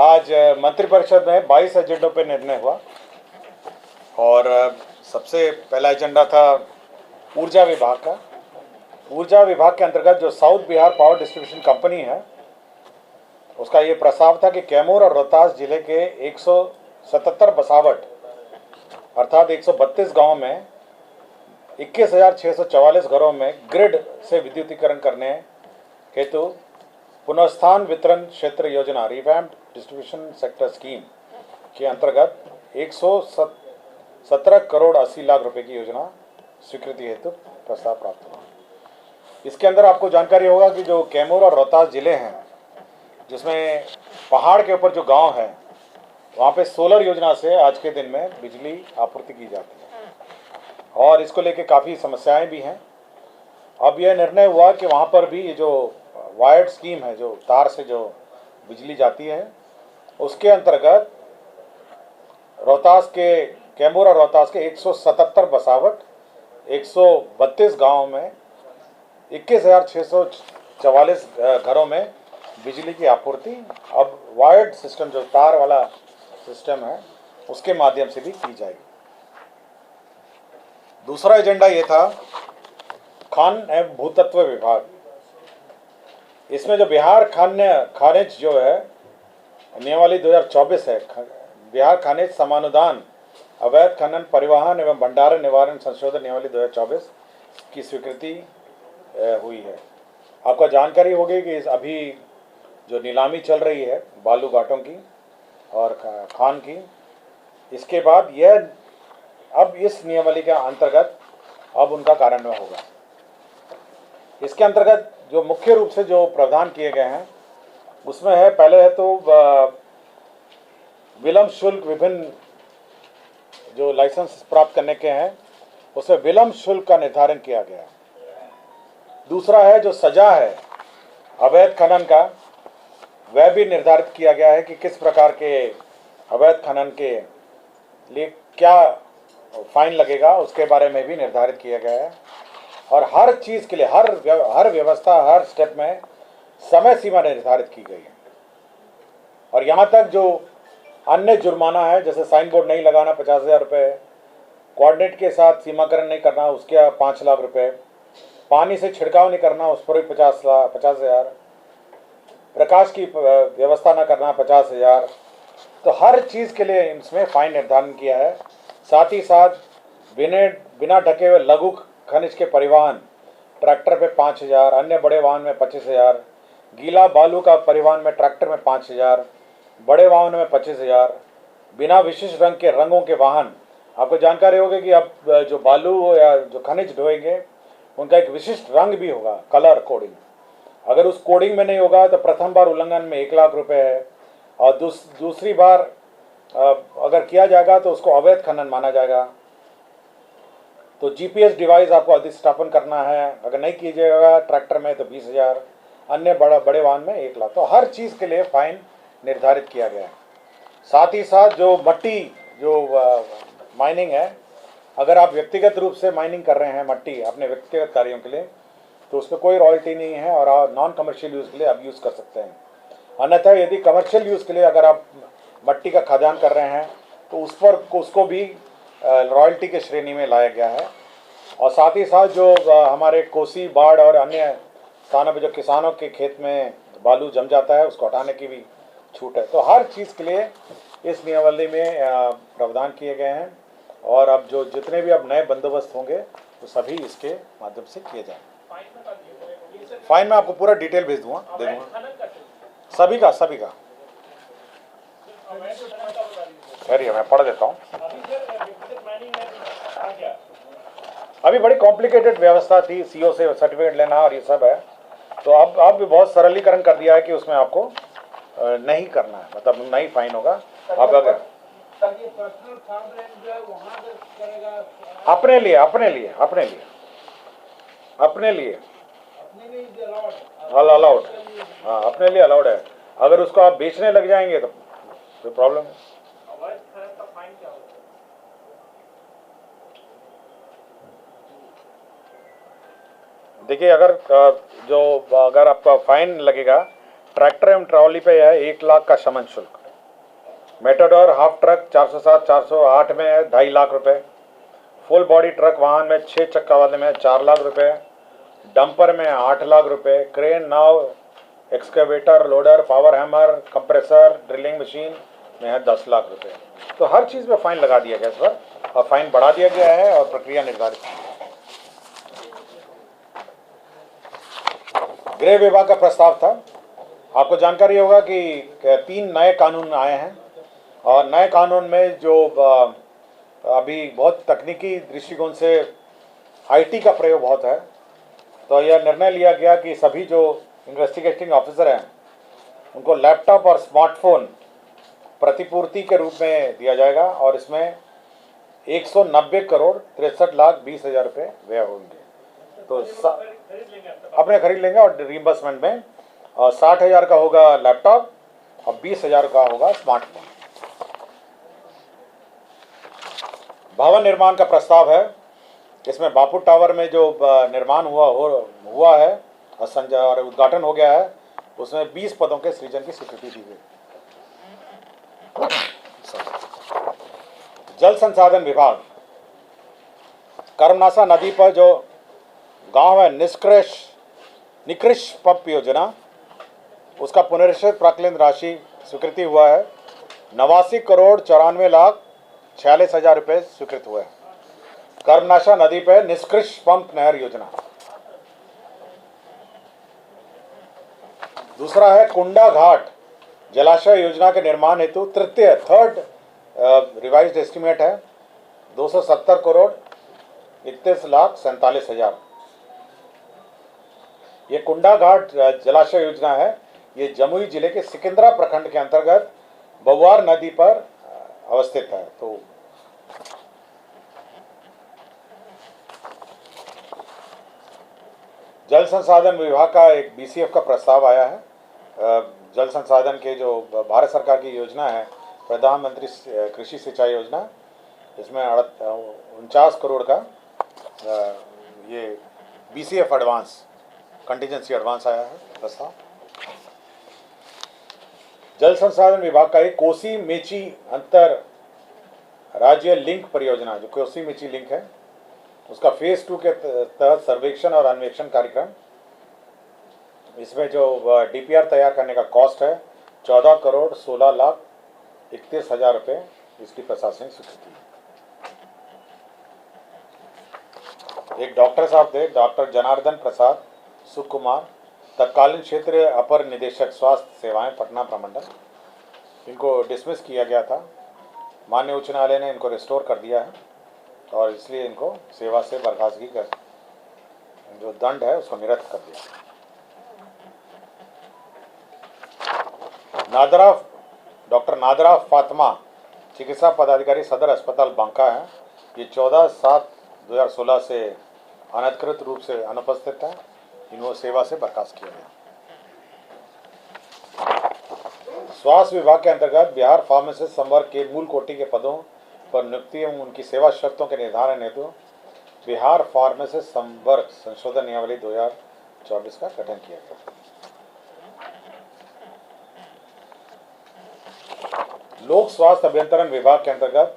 आज मंत्रिपरिषद में 22 एजेंडों पर निर्णय हुआ और सबसे पहला एजेंडा था ऊर्जा विभाग का। ऊर्जा विभाग के अंतर्गत जो south Bihar power distribution company है उसका ये प्रस्ताव था कि कैमूर और रोहतास जिले के 177 बसावट अर्थात 132 गांव में 21,644 घरों में ग्रिड से विद्युतीकरण करने हेतु पुनर्स्थान वितरण क्षेत्र योजना रिवैम्प्ड डिस्ट्रीब्यूशन सेक्टर स्कीम के अंतर्गत 117 करोड़ 80 लाख रुपए की योजना स्वीकृति हेतु प्रस्ताव प्राप्त हुआ। इसके अंदर आपको जानकारी होगा कि जो कैमूर और रोहतास जिले हैं जिसमें पहाड़ के ऊपर जो गांव है वहाँ पे सोलर योजना से आज के दिन में बिजली आपूर्ति की जाती है और इसको लेके काफ़ी समस्याएं भी हैं। अब यह निर्णय हुआ कि वहाँ पर भी ये जो वायर्ड स्कीम है, जो तार से जो बिजली जाती है, उसके अंतर्गत रोहतास के कैमूर और रोहतास के 177 बसावट 132 गाँव में 21,644 घरों में बिजली की आपूर्ति अब वायर्ड सिस्टम, जो तार वाला सिस्टम है, उसके माध्यम से भी की जाएगी। दूसरा एजेंडा ये था खान एवं भूतत्व विभाग। इसमें जो बिहार खानिज जो है नियमावली 2024 है, बिहार खानिज समानुदान अवैध खनन परिवहन एवं भंडारण निवारण संशोधन नियमावली 2024 की स्वीकृति हुई है। आपको जानकारी होगी कि अभी जो नीलामी चल रही है बालू घाटों की और खान की, इसके बाद यह अब इस नियमावली के अंतर्गत अब उनका कार्यान्वयन होगा। इसके अंतर्गत जो मुख्य रूप से जो प्रावधान किए गए हैं उसमें है, पहले है तो विलंब शुल्क, विभिन्न जो लाइसेंस प्राप्त करने के हैं उसमें विलंब शुल्क का निर्धारण किया गया है। दूसरा है जो सजा है अवैध खनन का, वह भी निर्धारित किया गया है कि किस प्रकार के अवैध खनन के लिए क्या फाइन लगेगा, उसके बारे में भी निर्धारित किया गया है। और हर चीज़ के लिए हर व्यवस्था, हर स्टेप में समय सीमा निर्धारित की गई है। और यहाँ तक जो अन्य जुर्माना है, जैसे साइन बोर्ड नहीं लगाना 50,000 रुपये, कोऑर्डिनेट के साथ सीमाकरण नहीं करना उसके 5 लाख रुपये, पानी से छिड़काव नहीं करना उस पर भी 50,000, प्रकाश की व्यवस्था न करना 50,000। तो हर चीज़ के लिए इसमें फाइन निर्धारण किया है। साथ ही साथ बिना ढके हुए लघु खनिज के परिवहन ट्रैक्टर पे 5,000, अन्य बड़े वाहन में 25,000, गीला बालू का परिवहन में ट्रैक्टर में 5,000, बड़े वाहन में 25,000, बिना विशिष्ट रंग के रंगों के वाहन। आपको जानकारी होगी कि अब जो बालू या जो खनिज ढोएंगे उनका एक विशिष्ट रंग भी होगा, कलर कोडिंग। अगर उस कोडिंग में नहीं होगा तो प्रथम बार उल्लंघन में 1 लाख रुपए है और दूसरी बार अगर किया जाएगा तो उसको अवैध खनन माना जाएगा। तो जीपीएस डिवाइस आपको अधिष्ठापन करना है, अगर नहीं कीजिएगा ट्रैक्टर में तो 20,000, अन्य बड़े वाहन में 1 लाख। तो हर चीज़ के लिए फाइन निर्धारित किया गया है। साथ ही साथ जो मट्टी जो माइनिंग है, अगर आप व्यक्तिगत रूप से माइनिंग कर रहे हैं मट्टी अपने व्यक्तिगत कार्यों के लिए तो उस पर कोई रॉयल्टी नहीं है और आप नॉन कमर्शियल यूज़ के लिए आप यूज़ कर सकते हैं। अन्यथा यदि कमर्शियल यूज़ के लिए अगर आप मट्टी का खदान कर रहे हैं तो उसको भी रॉयल्टी के श्रेणी में लाया गया है। और साथ ही साथ जो हमारे कोसी, बाढ़ और अन्य स्थानों पर जो किसानों के खेत में बालू जम जाता है उसको हटाने की भी छूट है। तो हर चीज़ के लिए इस नियमावली में प्रावधान किए गए हैं और अब जो जितने भी अब नए बंदोबस्त होंगे तो सभी इसके माध्यम से किए जाएंगे। फाइन में आपको पूरा डिटेल भेज दूंगा, दे दूंगा सभी का। खैर मैं पढ़ देता हूँ। अभी बड़ी कॉम्प्लिकेटेड व्यवस्था थी, सीओ से सर्टिफिकेट लेना और ये सब है, तो अब भी बहुत सरलीकरण कर दिया है कि उसमें आपको नहीं करना है, मतलब नहीं फाइन होगा। अब अगर अपने लिए अलाउड, हाँ अपने लिए अलाउड है। अगर उसको आप बेचने लग जाएंगे तो प्रॉब्लम है। देखिए अगर आपका फाइन लगेगा ट्रैक्टर एवं ट्रॉली पे है 1 लाख का शमन शुल्क, मेटाडोर हाफ ट्रक 407 408 में है 2.5 लाख रुपए। फुल बॉडी ट्रक वाहन में 6 चक्का वाले में 4 लाख रुपए। डंपर में 8 लाख रुपए। क्रेन, नाव, excavator, loader, power hammer, compressor, drilling machine में है 10 लाख रुपए। तो हर चीज में फाइन लगा दिया गया इस बार, और फाइन बढ़ा दिया गया है और प्रक्रिया निर्धारित। गृह विभाग का प्रस्ताव था। आपको जानकारी होगा कि 3 नए कानून आए हैं, और नए कानून में जो अभी बहुत तकनीकी दृष्टिकोण से आईटी का प्रयोग बहुत है, तो यह निर्णय लिया गया कि सभी जो इन्वेस्टिगेटिंग ऑफिसर हैं उनको लैपटॉप और स्मार्टफोन प्रतिपूर्ति के रूप में दिया जाएगा, और इसमें 190 करोड़ 63 लाख 20 हजार रुपये व्यय होंगे। तो अपने खरीद लेंगे और रिइंबर्समेंट में, और 60,000 का होगा लैपटॉप और 20,000 का होगा स्मार्टफोन। भवन निर्माण का प्रस्ताव है। इसमें बापू टावर में जो निर्माण हुआ है और उद्घाटन हो गया है, उसमें 20 पदों के सृजन की स्वीकृति दी गई। जल संसाधन विभाग कर्मनाशा नदी पर जो गांव है निकृष्ट पंप योजना, उसका पुनरीक्षित प्राक्कलित राशि स्वीकृति हुआ है। 89 करोड़ 94 लाख 46 हजार रुपये स्वीकृत हुए हैं। कर्मनाशा नदी पर निष्कृष्ट पंप नहर योजना। दूसरा है कुंडा घाट जलाशय योजना के निर्माण हेतु थर्ड रिवाइज्ड एस्टिमेट है 270 करोड़ 31 लाख 47 हजार। ये कुंडा घाट जलाशय योजना है, ये जमुई जिले के सिकंदरा प्रखंड के अंतर्गत बवार नदी पर अवस्थित है। तो जल संसाधन विभाग का एक बीसीएफ का प्रस्ताव आया है। जल संसाधन के जो भारत सरकार की योजना है, प्रधानमंत्री कृषि सिंचाई योजना, इसमें 49 करोड़ का ये बीसीएफ एडवांस कंटीजेंसी एडवांस आया है प्रस्ताव। जल संसाधन विभाग का एक कोसी मेची अंतर राज्य लिंक परियोजना, जो कोसी मेची लिंक है, उसका फेज 2 के तहत सर्वेक्षण और अन्वेषण कार्यक्रम, इसमें जो डीपीआर तैयार करने का कॉस्ट है 14 करोड़ 16 लाख 31 हजार रुपये, इसकी प्रशासनिक स्वीकृति। एक डॉक्टर साहब थे, डॉक्टर जनार्दन प्रसाद सुकुमार, तत्कालीन क्षेत्र अपर निदेशक स्वास्थ्य सेवाएं पटना प्रमंडल, इनको डिसमिस किया गया था। माननीय उच्च न्यायालय ने इनको रिस्टोर कर दिया है, और इसलिए इनको सेवा से बर्खास्तगी कर जो दंड है उसको निरस्त कर दिया। डॉक्टर नादरा फातिमा चिकित्सा पदाधिकारी सदर अस्पताल बांका है। ये 14/7/2016 से अनधिकृत रूप से अनुपस्थित है, इनको सेवा से बर्खास्त किया गया। स्वास्थ्य विभाग के अंतर्गत बिहार फार्मासिस्ट संवर्ग के मूल कोटि के पदों पर नियुक्ति एवं उनकी सेवा शर्तों के निर्धारण हेतु बिहार फार्मासिस्ट संवर्ग संशोधन नियमावली 2024 का गठन किया गया। लोक स्वास्थ्य अभियंत्रण विभाग के अंतर्गत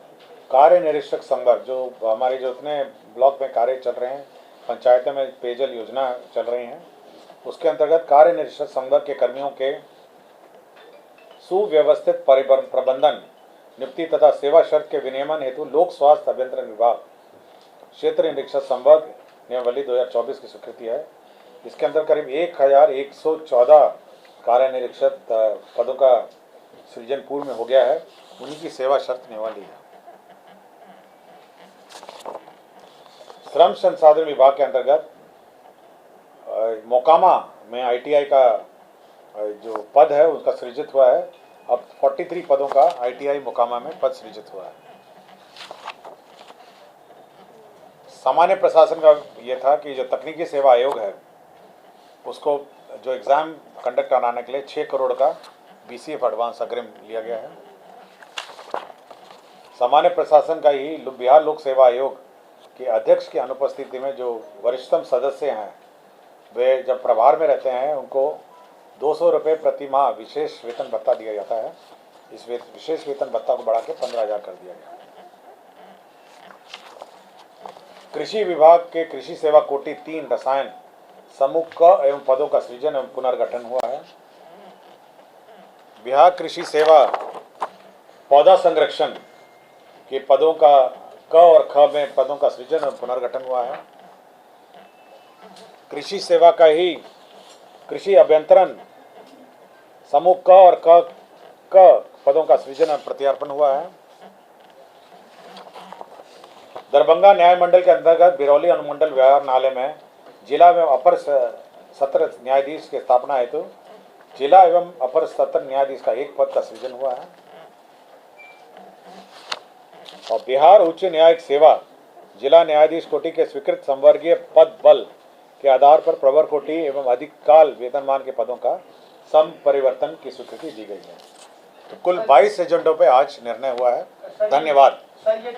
कार्य निरीक्षक संवर्ग, जो हमारे जो इतने ब्लॉक में कार्य चल रहे हैं, पंचायतों में पेयजल योजना चल रही हैं, उसके अंतर्गत कार्य निरीक्षक संवर्ग के कर्मियों के सुव्यवस्थित प्रबंधन, नियुक्ति तथा सेवा शर्त के विनियमन हेतु लोक स्वास्थ्य अभियंत्रण विभाग क्षेत्र निरीक्षक संवर्ग नियमावली 2024 की स्वीकृति है। इसके अंदर करीब 1114 कार्य निरीक्षक पदों का सृजन पूर्व में हो गया है, उन्हीं की सेवा शर्त नियमावली है। श्रम संसाधन विभाग के अंतर्गत मोकामा में आईटीआई का जो पद है उसका सृजित हुआ है। अब 43 पदों का आईटीआई मोकामा में पद सृजित हुआ है। सामान्य प्रशासन का ये था कि जो तकनीकी सेवा आयोग है उसको जो एग्ज़ाम कंडक्ट कराने के लिए 6 करोड़ का बीसीएफ एडवांस अग्रिम लिया गया है। सामान्य प्रशासन का ही बिहार लोक सेवा आयोग के अध्यक्ष की अनुपस्थिति में जो वरिष्ठतम सदस्य हैं, वे जब प्रभार में रहते हैं, उनको 200 रुपये प्रति माह विशेष वेतन भत्ता दिया जाता है। इस विशेष वेतन भत्ता को बढ़ा के 15,000 कर दिया गया। कृषि विभाग के कृषि सेवा कोटि 3 रसायन समूह क एवं पदों का सृजन एवं पुनर्गठन हुआ है। बिहार कृषि सेवा पौधा संरक्षण के पदों का क और ख में पदों का सृजन एवं पुनर्गठन हुआ है। कृषि सेवा का ही कृषि अभियंत्रण समूह क और क पदों का सृजन एवं प्रत्यार्पण हुआ है। दरभंगा न्याय मंडल के अंतर्गत बिरौली अनुमंडल व्यवहार न्यायालय में जिला एवं अपर सत्र न्यायाधीश की स्थापना हेतु जिला एवं अपर सत्र न्यायाधीश का एक पद का सृजन हुआ है। और बिहार उच्च न्यायिक सेवा जिला न्यायाधीश कोटि के स्वीकृत संवर्गीय पद बल के आधार पर प्रवर कोटि एवं अधिक काल वेतनमान के पदों का सम परिवर्तन की स्वीकृति दी गई है। तो कुल 22 एजेंडों पर आज निर्णय हुआ है। धन्यवाद।